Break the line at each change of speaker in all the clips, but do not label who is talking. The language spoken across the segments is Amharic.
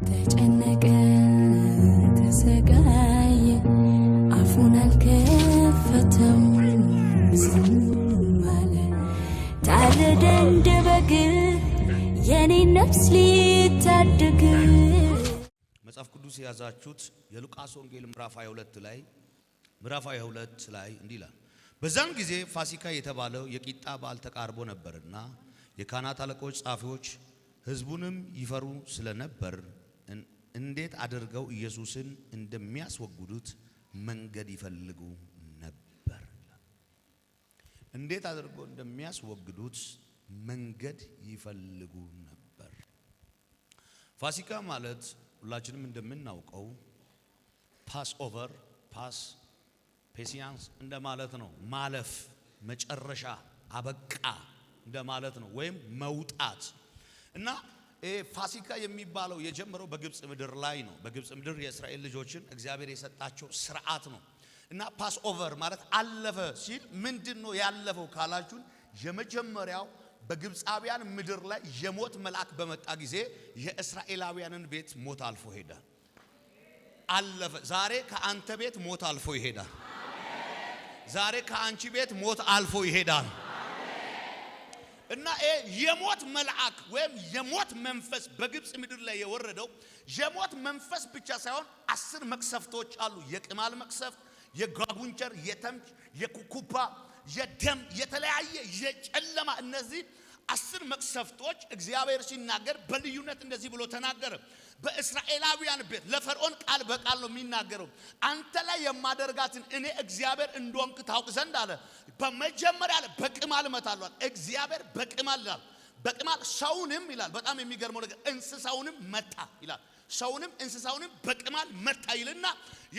ተጨነቀ ተሰቃየ አፉን አልከፈተም ዝም አለ ታረደ እንደ በግ የኔ ነፍስ ሊታደግ
መጽሐፍ ቅዱስ የያዛችሁት የሉቃስ ወንጌል ምዕራፍ 22 ላይ እንዲህ ይላል። በዛን ጊዜ ፋሲካ የተባለው የቂጣ በዓል ተቃርቦ ነበርና የካህናት አለቆች ጻፊዎች ሕዝቡንም ይፈሩ ስለነበር እንዴት አድርገው ኢየሱስን እንደሚያስወግዱት መንገድ ይፈልጉ ነበር። እንዴት አድርገው እንደሚያስወግዱት መንገድ ይፈልጉ ነበር። ፋሲካ ማለት ሁላችንም እንደምናውቀው ፓስ ኦቨር ፔሲያንስ እንደማለት ነው። ማለፍ፣ መጨረሻ፣ አበቃ እንደማለት ነው፣ ወይም መውጣት እና ፋሲካ የሚባለው የጀመረው በግብጽ ምድር ላይ ነው። በግብጽ ምድር የእስራኤል ልጆችን እግዚአብሔር የሰጣቸው ስርዓት ነው እና ፓስ ኦቨር ማለት አለፈ ሲል ምንድነው ያለፈው ካላችሁን የመጀመሪያው በግብጻውያን ምድር ላይ የሞት መልአክ በመጣ ጊዜ የእስራኤላውያንን ቤት ሞት አልፎ ሄደ። አለፈ። ዛሬ ከአንተ ቤት ሞት አልፎ ይሄዳል። ዛሬ ከአንቺ ቤት ሞት አልፎ ይሄዳል። እና የሞት መልአክ ወይም የሞት መንፈስ በግብጽ ምድር ላይ የወረደው የሞት መንፈስ ብቻ ሳይሆን 10 መቅሰፍቶች አሉ። የቅማል መቅሰፍት፣ የጓጉንቸር፣ የተምች፣ የኩኩባ፣ የደም፣ የተለያየ የጨለማ እነዚህ 10 መቅሰፍቶች እግዚአብሔር ሲናገር በልዩነት እንደዚህ ብሎ ተናገረ። በእስራኤላውያን ቤት ለፈርዖን ቃል በቃል ነው የሚናገረው። አንተ ላይ የማደርጋትን እኔ እግዚአብሔር እንደሆንክ ታውቅ ዘንድ አለ። በመጀመሪያ አለ በቅማል እመታለሁ። እግዚአብሔር በቅማል ይላል። በቅማል ሰውንም ይላል። በጣም የሚገርመው ነገር እንስሳውንም መታ ይላል። ሰውንም እንስሳውንም በቅማል መታ ይልና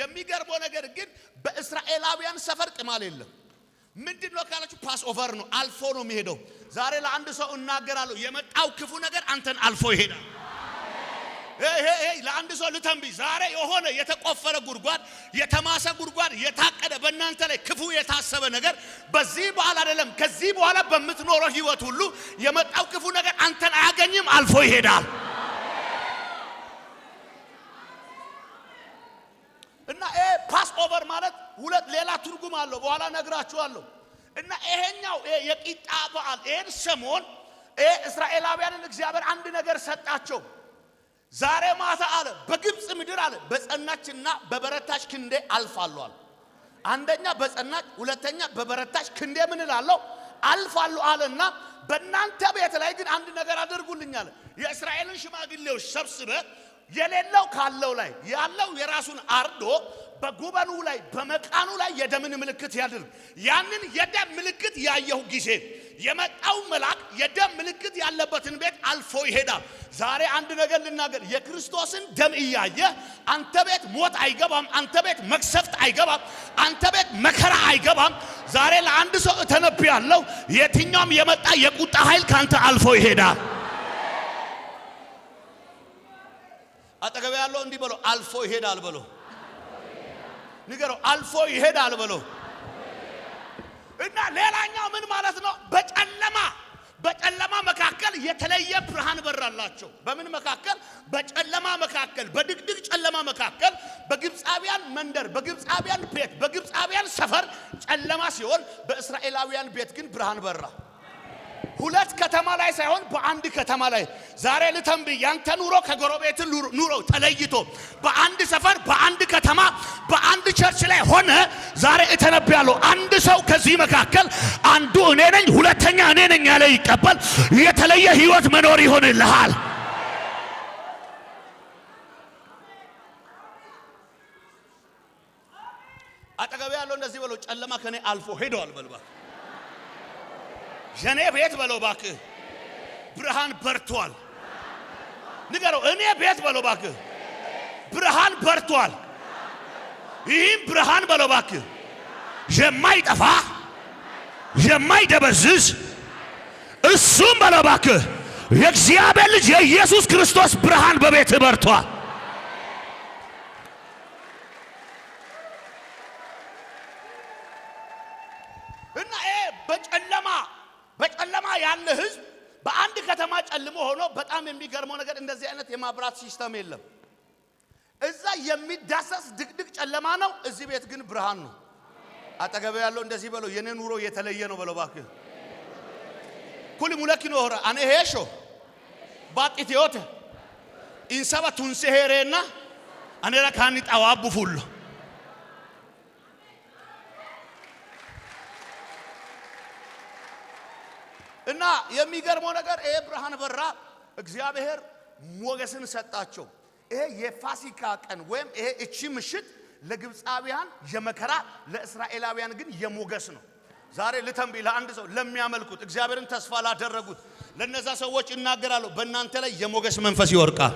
የሚገርመው ነገር ግን በእስራኤላውያን ሰፈር ቅማል የለም። ምንድነው ካላችሁ ፓስ ኦቨር ነው፣ አልፎ ነው የሚሄደው። ዛሬ ለአንድ ሰው እናገራለሁ የመጣው ክፉ ነገር አንተን አልፎ ይሄዳል። ለአንድ ሰው ልተንብይ ዛሬ የሆነ የተቆፈረ ጉድጓድ፣ የተማሰ ጉድጓድ፣ የታቀደ በእናንተ ላይ ክፉ የታሰበ ነገር በዚህ በኋላ አይደለም ከዚህ በኋላ በምትኖረው ህይወት ሁሉ የመጣው ክፉ ነገር አንተን አያገኝም፣ አልፎ ይሄዳል። እና ፓስ ኦቨር ማለት ሁለት ሌላ ትርጉም አለው፣ በኋላ ነግራችኋለሁ። እና ይሄኛው የቂጣ በዓል ይሄን ሰሞን እስራኤላውያንን እግዚአብሔር አንድ ነገር ሰጣቸው። ዛሬ ማታ አለ በግብጽ ምድር አለ በጸናችና በበረታች ክንዴ አልፋለሁ አለ። አንደኛ በጸናች፣ ሁለተኛ በበረታች ክንዴ ምን እላለሁ አልፋለሁ አለና በእናንተ ቤት ላይ ግን አንድ ነገር አድርጉልኛል። የእስራኤልን ሽማግሌዎች ሰብስበ የሌለው ካለው ላይ ያለው የራሱን አርዶ በጉበኑ ላይ በመቃኑ ላይ የደምን ምልክት ያድርግ። ያንን የደም ምልክት ያየው ጊዜ የመጣው መልአክ የደም ምልክት ያለበትን ቤት አልፎ ይሄዳል። ዛሬ አንድ ነገር ልናገር፣ የክርስቶስን ደም እያየ አንተ ቤት ሞት አይገባም፣ አንተ ቤት መክሰፍት አይገባም፣ አንተ ቤት መከራ አይገባም። ዛሬ ለአንድ ሰው ተነብያለሁ፣ የትኛውም የመጣ የቁጣ ኃይል ካንተ አልፎ ይሄዳል። አጠገብ ያለው እንዲህ በለው አልፎ ይሄዳል በለው። ንገረው አልፎ ይሄዳል በለው። እና ሌላኛው ምን ማለት ነው? በጨለማ መካከል የተለየ ብርሃን በራላቸው። በምን መካከል? በጨለማ መካከል፣ በድቅድቅ ጨለማ መካከል በግብጻውያን መንደር፣ በግብጻውያን ቤት፣ በግብጻውያን ሰፈር ጨለማ ሲሆን በእስራኤላውያን ቤት ግን ብርሃን በራ። ሁለት ከተማ ላይ ሳይሆን በአንድ ከተማ ላይ ዛሬ ልተንብይ ያንተ ኑሮ ከጎረቤት ኑሮ ተለይቶ በአንድ ሰፈር፣ በአንድ ከተማ፣ በአንድ ቸርች ላይ ሆነ ዛሬ እተነብያለሁ። አንድ ሰው ከዚህ መካከል አንዱ እኔ ነኝ፣ ሁለተኛ እኔ ነኝ ያለ ይቀበል የተለየ ህይወት መኖር ይሆንልሃል። አጠገብ ያለው እንደዚህ በለው ጨለማ ከኔ አልፎ ሄዷል በልባ የኔ ቤት በለው ባክህ ብርሃን በርቷል። ንገረው እኔ ቤት በለው ባክህ ብርሃን በርቷል። ይህም ብርሃን በለው ባክህ የማይጠፋ የማይደበዝዝ እሱም በለው ባክህ የእግዚአብሔር ልጅ የኢየሱስ ክርስቶስ ብርሃን በቤት በርቷል። እና በጨለማ ያለ ህዝብ በአንድ ከተማ ጨልሞ ሆኖ በጣም የሚገርመው ነገር እንደዚህ አይነት የማብራት ሲስተም የለም። እዛ የሚዳሰስ ድቅድቅ ጨለማ ነው፣ እዚህ ቤት ግን ብርሃን ነው። አጠገብ ያለው እንደዚህ በለው የኔ ኑሮ የተለየ ነው በለው ባክህ። ኩሊ ሙለኪኖ ሆራ አኔ ሄሾ ባጥቲዮተ ኢንሰባ ቱንሴ ሄሬና አኔራ ካኒ ጣዋቡ ፉሉ እና የሚገርመው ነገር ይሄ ብርሃን በራ እግዚአብሔር ሞገስን ሰጣቸው። ይሄ የፋሲካ ቀን ወይም ይሄ እቺ ምሽት ለግብፃውያን የመከራ ለእስራኤላውያን ግን የሞገስ ነው። ዛሬ ልተንብይ ለአንድ ሰው ለሚያመልኩት እግዚአብሔርን ተስፋ ላደረጉት ለነዛ ሰዎች እናገራለሁ፣ በእናንተ ላይ የሞገስ መንፈስ ይወርቃል።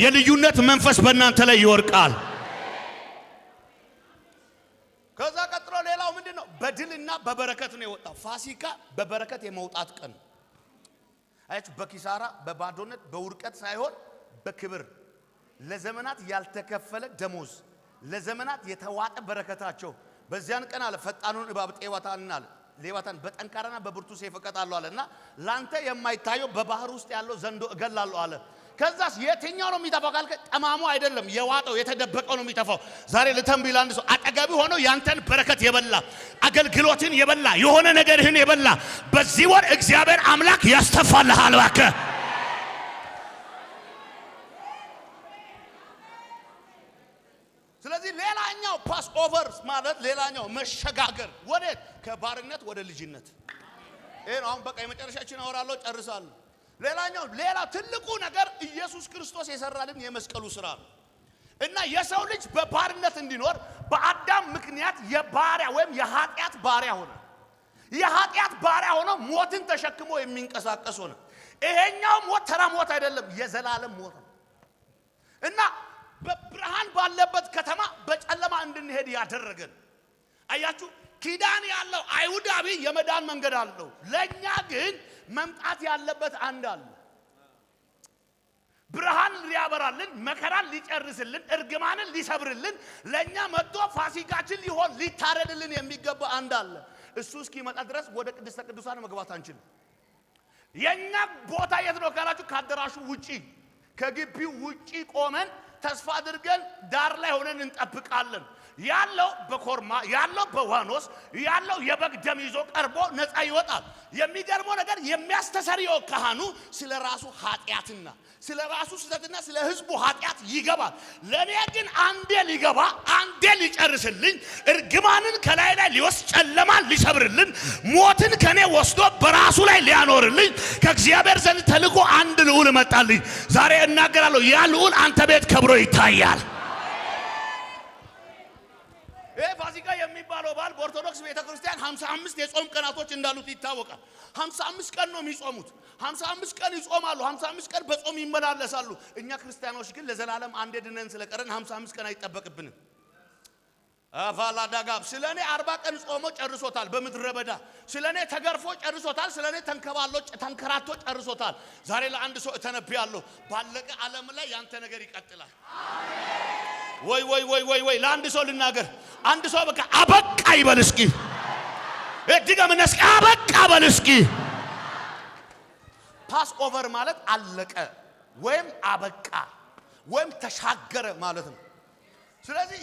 የልዩነት መንፈስ በእናንተ ላይ ይወርቃል። ከዛ ቀጥሎ ሌላው ምንድነው? በድልና በበረከት ነው የወጣው። ፋሲካ በበረከት የመውጣት ቀን አያችሁ። በኪሳራ በባዶነት በውርቀት ሳይሆን በክብር ለዘመናት ያልተከፈለ ደሞዝ ለዘመናት የተዋጠ በረከታቸው በዚያን ቀን አለ ፈጣኑን እባብ ጤዋታን አለ ሌዋታን በጠንካራና በብርቱ ሰይፍ እቀጣለሁ አለና ላንተ የማይታየው በባህር ውስጥ ያለው ዘንዶ እገላለሁ አለ። ከዛስ የትኛው ነው የሚጠፋው ካልከ ጠማሙ አይደለም፣ የዋጠው የተደበቀው ነው የሚጠፋው። ዛሬ ልተንብይ ለአንድ ሰው አጠገብ ሆኖ ያንተን በረከት የበላ አገልግሎትን የበላ የሆነ ነገርህን የበላ በዚህ ወር እግዚአብሔር አምላክ ያስተፋልሃል እባክህ። ስለዚህ ሌላኛው ፓስ ኦቨር ማለት ሌላኛው መሸጋገር ወዴት? ከባርነት ወደ ልጅነት። ይሄን አሁን በቃ የመጨረሻችን አወራለሁ ጨርሳለሁ። ሌላ ትልቁ ነገር ኢየሱስ ክርስቶስ የሰራልን የመስቀሉ ስራ ነው። እና የሰው ልጅ በባርነት እንዲኖር በአዳም ምክንያት የባሪያ ወይም የኃጢአት ባሪያ ሆነ። የኃጢአት ባሪያ ሆኖ ሞትን ተሸክሞ የሚንቀሳቀስ ሆነ። ይሄኛው ሞት ተራ ሞት አይደለም፣ የዘላለም ሞት ነው። እና በብርሃን ባለበት ከተማ በጨለማ እንድንሄድ ያደረገን አያችሁ። ኪዳን ያለው አይሁዳዊ የመዳን መንገድ አለው። ለኛ ግን መምጣት ያለበት አንድ አለ። ብርሃን ሊያበራልን፣ መከራን ሊጨርስልን፣ እርግማንን ሊሰብርልን ለኛ መጥቶ ፋሲካችን ሊሆን ሊታረድልን የሚገባ አንድ አለ። እሱ እስኪመጣ ድረስ ወደ ቅድስተ ቅዱሳን መግባት አንችልም። የኛ ቦታ የት ነው ካላችሁ ከአዳራሹ ውጪ ከግቢው ውጪ ቆመን ተስፋ አድርገን ዳር ላይ ሆነን እንጠብቃለን። ያለው በኮርማ ያለው በዋኖስ ያለው የበግ ደም ይዞ ቀርቦ ነፃ ይወጣል። የሚገርመው ነገር የሚያስተሰርየው ካህኑ ስለ ራሱ ኃጢአትና ስለ ራሱ ስተትና ስለ ህዝቡ ኃጢአት ይገባል። ለኔ ግን አንዴ ሊገባ አንዴ ሊጨርስልኝ እርግማንን ከላይ ላይ ሊወስ ጨለማን ሊሰብርልን ሞትን ከኔ ወስዶ በራሱ ላይ ሊያኖርልኝ ከእግዚአብሔር ዘንድ ተልኮ አንድ ልዑል መጣልኝ። ዛሬ እናገራለሁ ያ ልዑል አንተ ቤት ከብሮ ይታያል። ይሄ ፋሲካ የሚባለው በዓል በኦርቶዶክስ ቤተክርስቲያን 55 የጾም ቀናቶች እንዳሉት ይታወቃል። 55 ቀን ነው የሚጾሙት። 55 ቀን ይጾማሉ። 55 ቀን በጾም ይመላለሳሉ። እኛ ክርስቲያኖች ግን ለዘላለም አንዴ ድነን ስለቀረን 55 ቀን አይጠበቅብንም። አፋላዳጋብ ስለኔ 40 ቀን ጾሞ ጨርሶታል በምድረ በዳ። ስለኔ ተገርፎ ጨርሶታል። ስለኔ ተንከራቶ ጨርሶታል። ዛሬ ለአንድ ሰው ተነብያለሁ፣ ባለቀ ዓለም ላይ ያንተ ነገር ይቀጥላል። ወይ ለአንድ ሰው ልናገር። አንድ ሰው በቃ አበቃ ይበል እስኪ። እድገምና እስኪ አበቃ በል እስኪ። ፓስ ኦቨር ማለት አለቀ ወይም አበቃ ወይም ተሻገረ ማለት ነው። ስለዚህ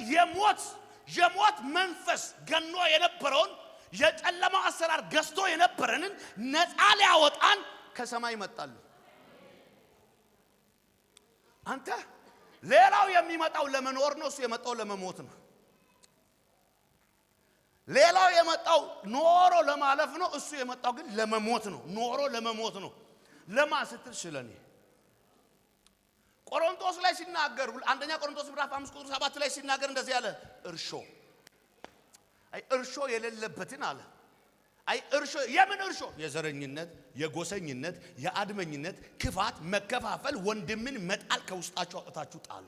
የሞት መንፈስ ገኖ የነበረውን የጨለማ አሰራር ገዝቶ የነበረንን ነፃ ሊያወጣን ከሰማይ መጣል። አንተ ሌላው የሚመጣው ለመኖር ነው፣ እሱ የመጣው ለመሞት ነው። ሌላው የመጣው ኖሮ ለማለፍ ነው፣ እሱ የመጣው ግን ለመሞት ነው። ኖሮ ለመሞት ነው። ለማን ስትል ስለኔ። ቆሮንቶስ ላይ ሲናገር አንደኛ ቆሮንቶስ ምዕራፍ 5 ቁጥር 7 ላይ ሲናገር እንደዚህ ያለ እርሾ የሌለበትን አለ። እርሾ የምን እርሾ? የዘረኝነት፣ የጎሰኝነት፣ የአድመኝነት፣ ክፋት፣ መከፋፈል፣ ወንድምን መጣል ከውስጣቸው አውጥታችሁ ጣሉ።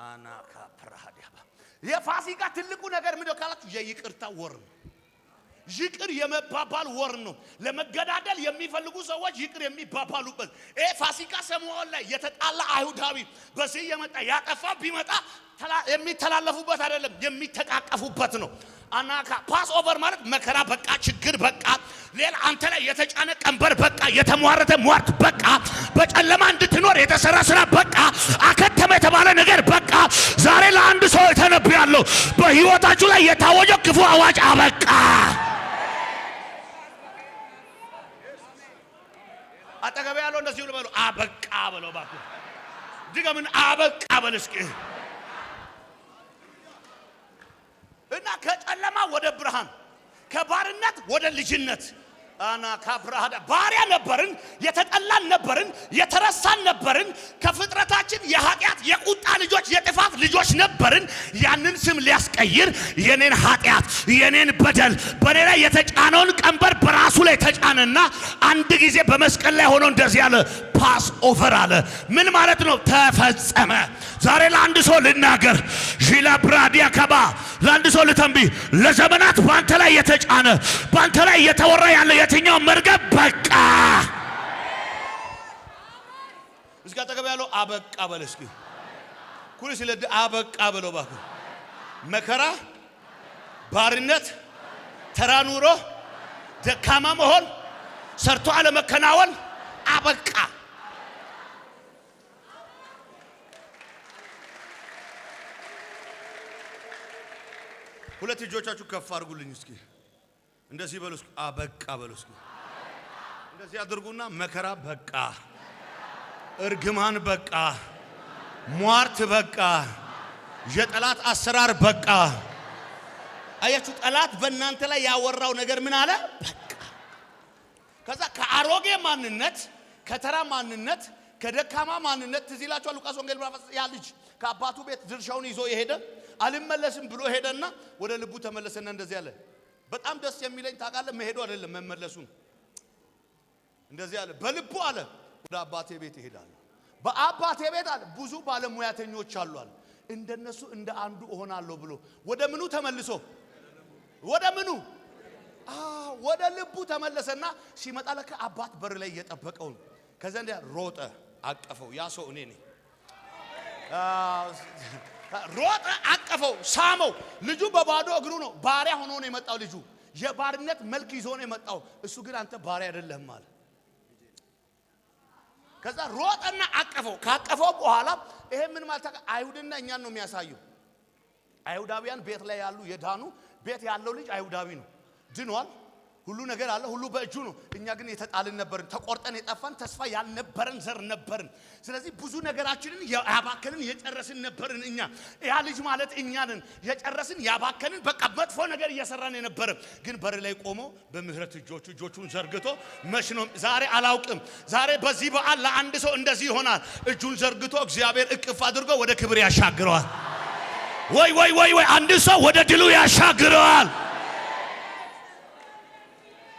አናካ ፕራሃዲያባ የፋሲካ ትልቁ ነገር ምንድነው ካላችሁ የይቅርታ ወር ነው። ይቅር የመባባል ወር ነው። ለመገዳደል የሚፈልጉ ሰዎች ይቅር የሚባባሉበት። ፋሲካ ሰሞን ላይ የተጣላ አይሁዳዊ በዚህ የመጣ ያጠፋ ቢመጣ የሚተላለፉበት አይደለም፣ የሚተቃቀፉበት ነው። አናካ ፓስ ኦቨር ማለት መከራ በቃ፣ ችግር በቃ፣ ሌላ አንተ ላይ የተጫነ ቀንበር በቃ፣ የተሟረተ ሟርት በቃ፣ በጨለማ እንድትኖር የተሰራ ስራ በቃ፣ አከተመ ተነብያለሁ። በሕይወታችሁ ላይ የታወጀው ክፉ አዋጅ አበቃ። አጠገብ ያለው እንደዚህ ብሎ በለው አበቃ በለው እባክህ ድገምን አበቃ በል እስኪ። እና ከጨለማ ወደ ብርሃን ከባርነት ወደ ልጅነት አና ካብራሃዳ ባሪያ ነበርን፣ የተጠላን ነበርን፣ የተረሳን ነበርን። ከፍጥረታችን የኃጢአት የቁጣ ልጆች የጥፋት ልጆች ነበርን። ያንን ስም ሊያስቀይር የኔን ኃጢአት የኔን በደል በኔ ላይ የተጫነውን ቀንበር በራሱ ላይ ተጫነና አንድ ጊዜ በመስቀል ላይ ሆኖ እንደዚህ ያለ ፓስ ኦቨር አለ። ምን ማለት ነው? ተፈጸመ። ዛሬ ለአንድ ሰው ልናገር ጂላ ብራዲያ ከባ ለአንድ ሰው ልተንቢ ለዘመናት ባንተ ላይ የተጫነ ባንተ ላይ እየተወራ ያለ የትኛው መርገም በቃ። እስኪ አጠገብ ያለው አበቃ በል እስኪ ኩል ሲለድ አበቃ በለው እባክህ። መከራ፣ ባርነት፣ ተራ ኑሮ፣ ደካማ መሆን፣ ሰርቶ አለመከናወን አበቃ። ሁለት እጆቻችሁ ከፍ አድርጉልኝ እስኪ እንደዚህ በሉ እስኪ አበቃ በሉ እስኪ እንደዚህ አድርጉና መከራ በቃ፣ እርግማን በቃ፣ ሟርት በቃ፣ የጠላት አሰራር በቃ። አያችሁ ጠላት በእናንተ ላይ ያወራው ነገር ምን አለ? በቃ። ከዛ ከአሮጌ ማንነት ከተራ ማንነት ከደካማ ማንነት ትዝ ይላችኋል። ሉቃስ ወንጌል ምዕራፍ ያ ልጅ ከአባቱ ቤት ድርሻውን ይዞ የሄደ አልመለስም ብሎ ሄደና ወደ ልቡ ተመለሰና እንደዚህ አለ። በጣም ደስ የሚለኝ ታውቃለህ መሄዱ አይደለም መመለሱ። እንደዚህ አለ በልቡ አለ ወደ አባቴ ቤት ይሄዳል። በአባቴ ቤት አለ ብዙ ባለሙያተኞች አሉ አለ እንደነሱ እንደ አንዱ እሆናለሁ ብሎ ወደ ምኑ ተመልሶ ወደ ምኑ ወደ ልቡ ተመለሰና ሲመጣ ለካ አባት በር ላይ እየጠበቀው ነው። ከዛ እንደ ሮጠ አቀፈው። ያ ሰው እኔ ነኝ። ሮጠ አቀፈው፣ ሳመው። ልጁ በባዶ እግሩ ነው፣ ባሪያ ሆኖ ነው የመጣው። ልጁ የባርነት መልክ ይዞ ነው የመጣው። እሱ ግን አንተ ባሪያ አይደለህም አለ። ከዛ ሮጠና አቀፈው። ካቀፈው በኋላ ይሄ ምን ማለት አይሁድና እኛን ነው የሚያሳየው። አይሁዳውያን ቤት ላይ ያሉ የዳኑ ቤት ያለው ልጅ አይሁዳዊ ነው፣ ድኗል፣ ሁሉ ነገር አለ፣ ሁሉ በእጁ ነው። እኛ ግን የተጣልን ነበርን፣ ተቆርጠን የጠፋን ተስፋ ያልነበረን ዘር ነበርን። ስለዚህ ብዙ ነገራችንን ያባከንን የጨረስን ነበርን። እኛ ያ ልጅ ማለት እኛ ነን። የጨረስን ያባከንን በቃ መጥፎ ነገር እየሰራን የነበረ ግን በር ላይ ቆሞ በምህረት እጆቹን ዘርግቶ መች ነው ዛሬ አላውቅም። ዛሬ በዚህ በዓል ለአንድ ሰው እንደዚህ ይሆናል። እጁን ዘርግቶ እግዚአብሔር እቅፍ አድርጎ ወደ ክብር ያሻግረዋል። ወይ ወይ ወይ ወይ አንድ ሰው ወደ ድሉ ያሻግረዋል።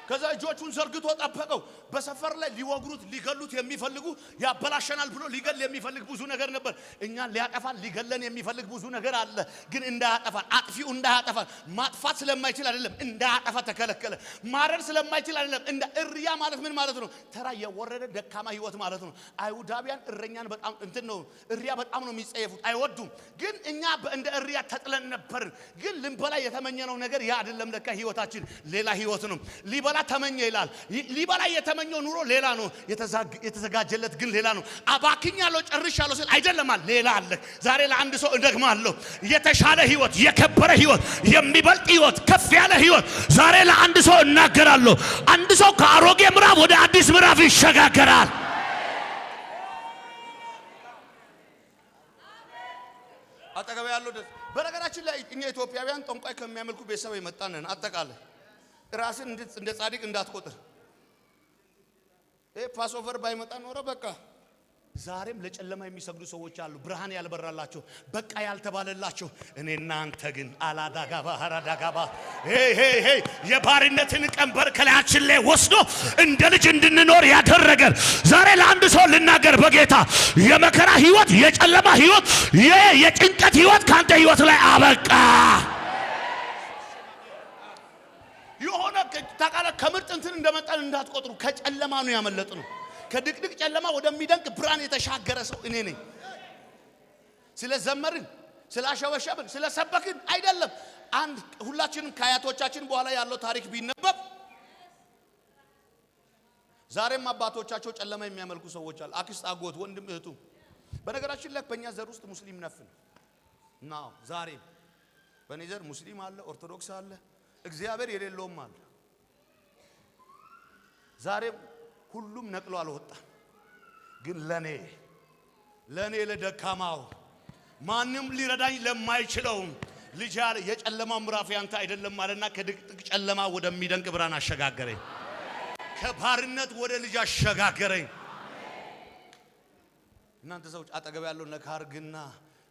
ከዛ እጆቹን ዘርግቶ ጠበቀው። በሰፈር ላይ ሊወግሩት ሊገሉት የሚፈልጉ ያበላሸናል ብሎ ሊገል የሚፈልግ ብዙ ነገር ነበር። እኛን ሊያጠፋን ሊገለን የሚፈልግ ብዙ ነገር አለ። ግን እንዳያጠፋን አጥፊው እንዳያጠፋን ማጥፋት ስለማይችል አይደለም እንዳያጠፋ ተከለከለ። ማረድ ስለማይችል አይደለም። እንደ እርያ ማለት ምን ማለት ነው? ተራ የወረደ ደካማ ህይወት ማለት ነው። አይሁዳውያን እረኛን በጣም እንትን ነው እርያ በጣም ነው የሚጸየፉት፣ አይወዱም። ግን እኛ እንደ እርያ ተጥለን ነበርን። ግን ልንበላ የተመኘነው ነገር ያ አይደለም። ለካ ህይወታችን ሌላ ህይወት ነው። ሊበላ ተመኘ ይላል። ሊበላ የተመኘው ኑሮ ሌላ ነው፣ የተዘጋጀለት ግን ሌላ ነው። አባክኛለሁ ጨርሻለሁ ሲል አይደለም ሌላ አለ። ዛሬ ለአንድ ሰው እደግማለሁ የተሻለ ህይወት፣ የከበረ ህይወት፣ የሚበልጥ ህይወት፣ ከፍ ያለ ህይወት ዛሬ ለአንድ ሰው እናገራለሁ። አንድ ሰው ከአሮጌ ምዕራፍ ወደ አዲስ ምዕራፍ ይሸጋገራል። አጠገብ ያለው በነገራችን ላይ እኛ ኢትዮጵያውያን ጠንቋይ ከሚያመልኩ ቤተሰብ የመጣን ነን። አጠቃላይ ራስን እንደ ጻድቅ እንዳትቆጥር። ፓስኦቨር ባይመጣ ኖሮ በቃ ዛሬም ለጨለማ የሚሰግዱ ሰዎች አሉ፣ ብርሃን ያልበራላቸው በቃ ያልተባለላቸው። እኔና አንተ ግን አላዳጋባ አራዳጋባ ሄይ የባርነትን ቀንበር ከላያችን ላይ ወስዶ እንደ ልጅ እንድንኖር ያደረገን ዛሬ ለአንድ ሰው ልናገር በጌታ የመከራ ህይወት፣ የጨለማ ህይወት፣ የጭንቀት ህይወት ካንተ ህይወት ላይ አበቃ። የሆነ ታቃለ ከምርጥ እንትን እንደመጣን እንዳትቆጥሩ። ከጨለማ ነው ያመለጥነው። ከድቅድቅ ጨለማ ወደሚደንቅ ብርሃን የተሻገረ ሰው እኔ ነኝ። ስለዘመርን፣ ስላሸበሸብን፣ ስለሰበክን አይደለም። አንድ ሁላችንም ከአያቶቻችን በኋላ ያለው ታሪክ ቢነበብ ዛሬም አባቶቻቸው ጨለማ የሚያመልኩ ሰዎች አሉ። አክስት፣ አጎት፣ ወንድም፣ እህቱ። በነገራችን ላይ በእኛ ዘር ውስጥ ሙስሊም ነፍን ነው ዛሬ በእኔ ዘር ሙስሊም አለ፣ ኦርቶዶክስ አለ፣ እግዚአብሔር የሌለውም አለ። ዛሬም ሁሉም ነቅሎ አልወጣም። ግን ለኔ ለደካማው ማንም ሊረዳኝ ለማይችለው ልጅ ያለ የጨለማው ምዕራፍ ያንተ አይደለም ማለትና ከድቅድቅ ጨለማ ወደሚደንቅ ብርሃን አሸጋገረኝ። ከባርነት ወደ ልጅ አሸጋገረኝ። እናንተ ሰዎች አጠገብ ያለው ነካርግና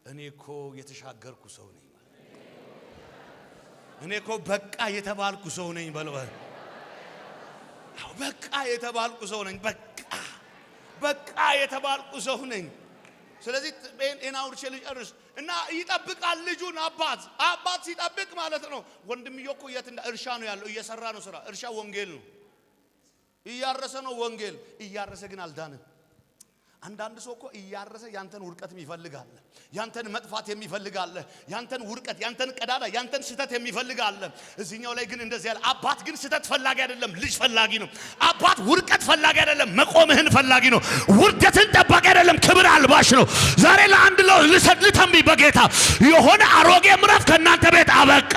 እኔ እኮ የተሻገርኩ ሰው ነኝ፣ እኔ እኮ በቃ የተባልኩ ሰው ነኝ በለው። በቃ የተባልኩ ሰው ነኝ። በቃ የተባልኩ ሰው ነኝ። ስለዚህ ኤናውርቼ ልጨርስ እና ይጠብቃል ልጁን አባት ሲጠብቅ ማለት ነው። ወንድምየው እኮ የት እርሻ ነው ያለው፣ እየሰራ ነው ስራ። እርሻ ወንጌል ነው፣ እያረሰ ነው ወንጌል። እያረሰ ግን አልዳንም። አንዳንድ ሰው እኮ እያረሰ ያንተን ውርቀት የሚፈልጋል፣ ያንተን መጥፋት የሚፈልጋል፣ ያንተን ውርቀት፣ ያንተን ቀዳዳ፣ ያንተን ስተት የሚፈልጋል። እዚህኛው ላይ ግን እንደዚህ ያለ አባት ግን ስተት ፈላጊ አይደለም፣ ልጅ ፈላጊ ነው። አባት ውርቀት ፈላጊ አይደለም፣ መቆምህን ፈላጊ ነው። ውርደትን ጠባቂ አይደለም፣ ክብር አልባሽ ነው። ዛሬ ለአንድ ልተንብይ በጌታ የሆነ አሮጌ ምዕራፍ ከእናንተ ቤት አበቃ።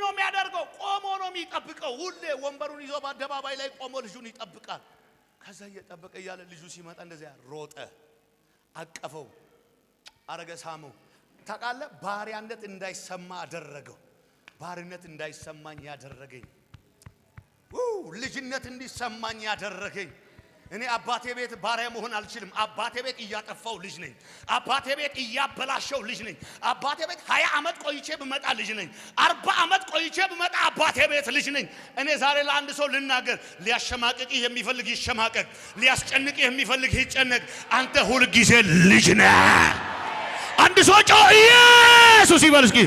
ነው የሚያደርገው። ቆሞ ነው የሚጠብቀው። ሁሌ ወንበሩን ይዞ በአደባባይ ላይ ቆሞ ልጁን ይጠብቃል። ከዛ እየጠበቀ እያለ ልጁ ሲመጣ እንደዚያ ሮጠ፣ አቀፈው፣ አረገ፣ ሳመው። ታውቃለህ፣ ባሪያነት እንዳይሰማ አደረገው። ባርነት እንዳይሰማኝ ያደረገኝ፣ ልጅነት እንዲሰማኝ ያደረገኝ። እኔ አባቴ ቤት ባሪያ መሆን አልችልም። አባቴ ቤት እያጠፋው ልጅ ነኝ። አባቴ ቤት እያበላሸው ልጅ ነኝ። አባቴ ቤት 20 ዓመት ቆይቼ ብመጣ ልጅ ነኝ። 40 ዓመት ቆይቼ ብመጣ አባቴ ቤት ልጅ ነኝ። እኔ ዛሬ ለአንድ ሰው ልናገር፣ ሊያሸማቅቅ የሚፈልግ ይሸማቀቅ፣ ሊያስጨንቅ የሚፈልግ ይጨነቅ። አንተ ሁል ጊዜ ልጅ ነህ። አንድ ሰው ኢየሱስ ይበል እስኪ።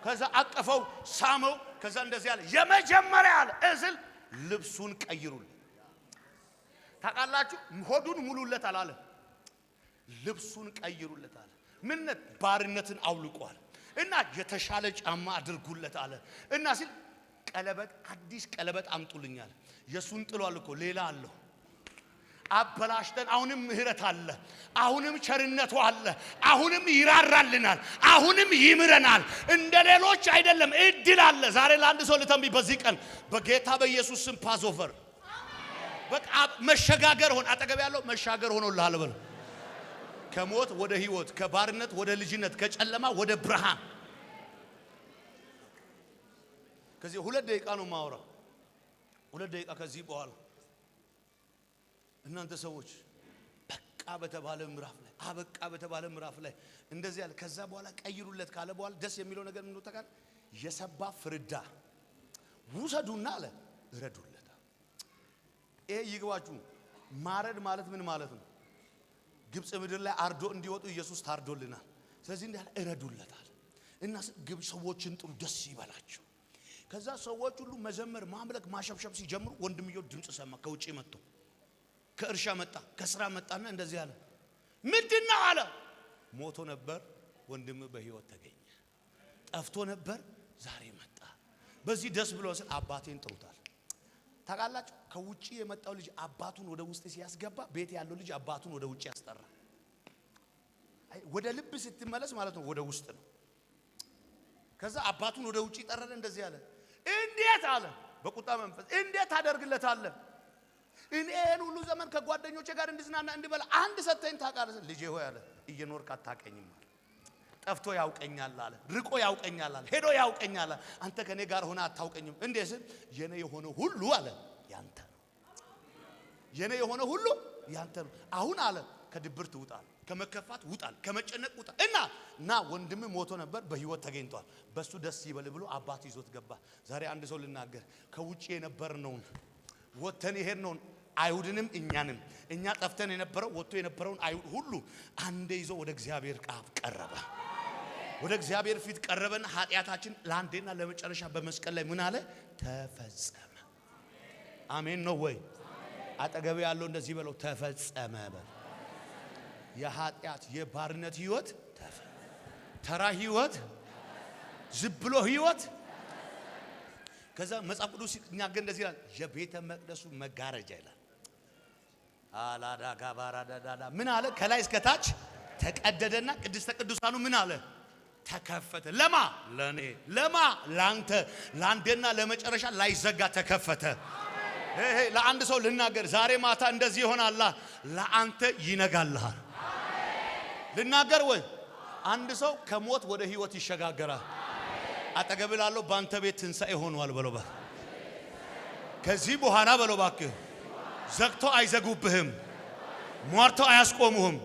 ከዛ አቀፈው፣ ሳመው። ከዛ እንደዚህ ያለ የመጀመሪያ ያለ እዝል ልብሱን ቀይሩልኝ። ታውቃላችሁ፣ ሆዱን ሙሉለት አላለ፣ ልብሱን ቀይሩለት አለ። ምንነት ባርነትን አውልቋል እና የተሻለ ጫማ አድርጉለት አለ። እና ሲል ቀለበት፣ አዲስ ቀለበት አምጡልኛል። የሱን ጥሏል እኮ ሌላ አለው። አበላሽተን አሁንም ምህረት አለ፣ አሁንም ቸርነቱ አለ፣ አሁንም ይራራልናል፣ አሁንም ይምረናል። እንደ ሌሎች አይደለም፣ እድል አለ። ዛሬ ለአንድ ሰው ልተንብይ በዚህ ቀን በጌታ በኢየሱስ ስም ፓስኦቨር፣ በቃ መሸጋገር ሆነ። አጠገብ ያለው መሻገር ሆኖልሃል በል። ከሞት ወደ ህይወት፣ ከባርነት ወደ ልጅነት፣ ከጨለማ ወደ ብርሃን። ከዚህ 2 ደቂቃ ነው ማውራው፣ 2 ደቂቃ ከዚህ በኋላ እናንተ ሰዎች በቃ በተባለ ምዕራፍ ላይ አበቃ በተባለ ምዕራፍ ላይ እንደዚህ ያለ። ከዛ በኋላ ቀይሩለት ካለ በኋላ ደስ የሚለው ነገር ምን ተካለ? የሰባ ፍርዳ ውሰዱና አለ እረዱለት። ይሄ ይግባችሁ። ማረድ ማለት ምን ማለት ነው? ግብጽ ምድር ላይ አርዶ እንዲወጡ ኢየሱስ ታርዶልናል። ስለዚህ እንዲህ እረዱለታል እና ግብጽ ሰዎችን ጥሩ፣ ደስ ይበላቸው። ከዛ ሰዎች ሁሉ መዘመር፣ ማምለክ፣ ማሸብሸብ ሲጀምሩ ወንድምየው ድምጽ ሰማ። ከውጪ መጥቶ ከእርሻ መጣ፣ ከስራ መጣና እንደዚህ አለ። ምንድነው አለ? ሞቶ ነበር ወንድም በህይወት ተገኘ። ጠፍቶ ነበር ዛሬ መጣ። በዚህ ደስ ብሎ ሲል አባቴን ጥሩታል። ታውቃላችሁ፣ ከውጪ የመጣው ልጅ አባቱን ወደ ውስጥ ሲያስገባ ቤት ያለው ልጅ አባቱን ወደ ውጪ ያስጠራ። ወደ ልብ ስትመለስ ማለት ነው ወደ ውስጥ ነው። ከዛ አባቱን ወደ ውጪ ጠረረ። እንደዚህ አለ። እንዴት አለ? በቁጣ መንፈስ እንዴት ታደርግለታለህ? እኔን ሁሉ ዘመን ከጓደኞቼ ጋር እንድዝናና እንድበላ አንድ ሰተኝ ታውቃለህ? ልጄ ሆይ አለ እየኖርክ አታውቀኝም አለ። ጠፍቶ ያውቀኛል አለ፣ ርቆ ያውቀኛል አለ፣ ሄዶ ያውቀኛል አለ። አንተ ከኔ ጋር ሆነ አታውቀኝም። እንዴት ስል የኔ የሆነ ሁሉ አለ ያንተ ነው። የኔ የሆነ ሁሉ ያንተ ነው። አሁን አለ ከድብርት ውጣል፣ ከመከፋት ውጣል፣ ከመጨነቅ ውጣል እና ወንድም ሞቶ ነበር በህይወት ተገኝቷል። በሱ ደስ ይበል ብሎ አባት ይዞት ገባ። ዛሬ አንድ ሰው ልናገር፣ ከውጪ የነበርነውን ወተን ይሄድነውን አይሁድንም እኛንም እኛ ጠፍተን የነበረው ወጥቶ የነበረውን አይሁድ ሁሉ አንዴ ይዞ ወደ እግዚአብሔር ቃል ቀረበ። ወደ እግዚአብሔር ፊት ቀረበና ኃጢአታችን ለአንዴና ለመጨረሻ በመስቀል ላይ ምን አለ? ተፈጸመ። አሜን ነው ወይ? አጠገብ ያለው እንደዚህ በለው፣ ተፈጸመ በል። የኃጢአት የባርነት ህይወት ተራ ህይወት፣ ዝብሎ ህይወት። ከዛ መጽሐፍ ቅዱስ ሲናገር እንደዚህ ይላል፣ የቤተ መቅደሱ መጋረጃ ይላል። አላዳ ጋባራዳዳ ምን አለ? ከላይ እስከ ታች ተቀደደና ቅድስተ ቅዱሳኑ ምን አለ? ተከፈተ። ለማ ለኔ ለማ ላንተ ላንደና ለመጨረሻ ላይዘጋ ተከፈተ። ለአንድ ሰው ልናገር ዛሬ ማታ እንደዚህ ይሆናል። ለአንተ ይነጋልሃል። ልናገር ወይ አንድ ሰው ከሞት ወደ ህይወት ይሸጋገራል። አጠገብ ላለው ባንተ ቤት ትንሣኤ ሆኗል በለው። ከዚህ በኋላ በለው ባክህ ዘግቶ አይዘጉብህም፣ ሟርቶ አያስቆሙህም።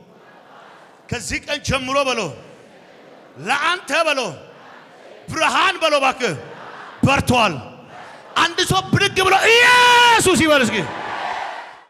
ከዚህ ቀን ጀምሮ በለው ለአንተ በለው ብርሃን በለው ባክህ በርቷል። አንድ ሰው ብድግ ብሎ ኢየሱስ ይበል እስኪ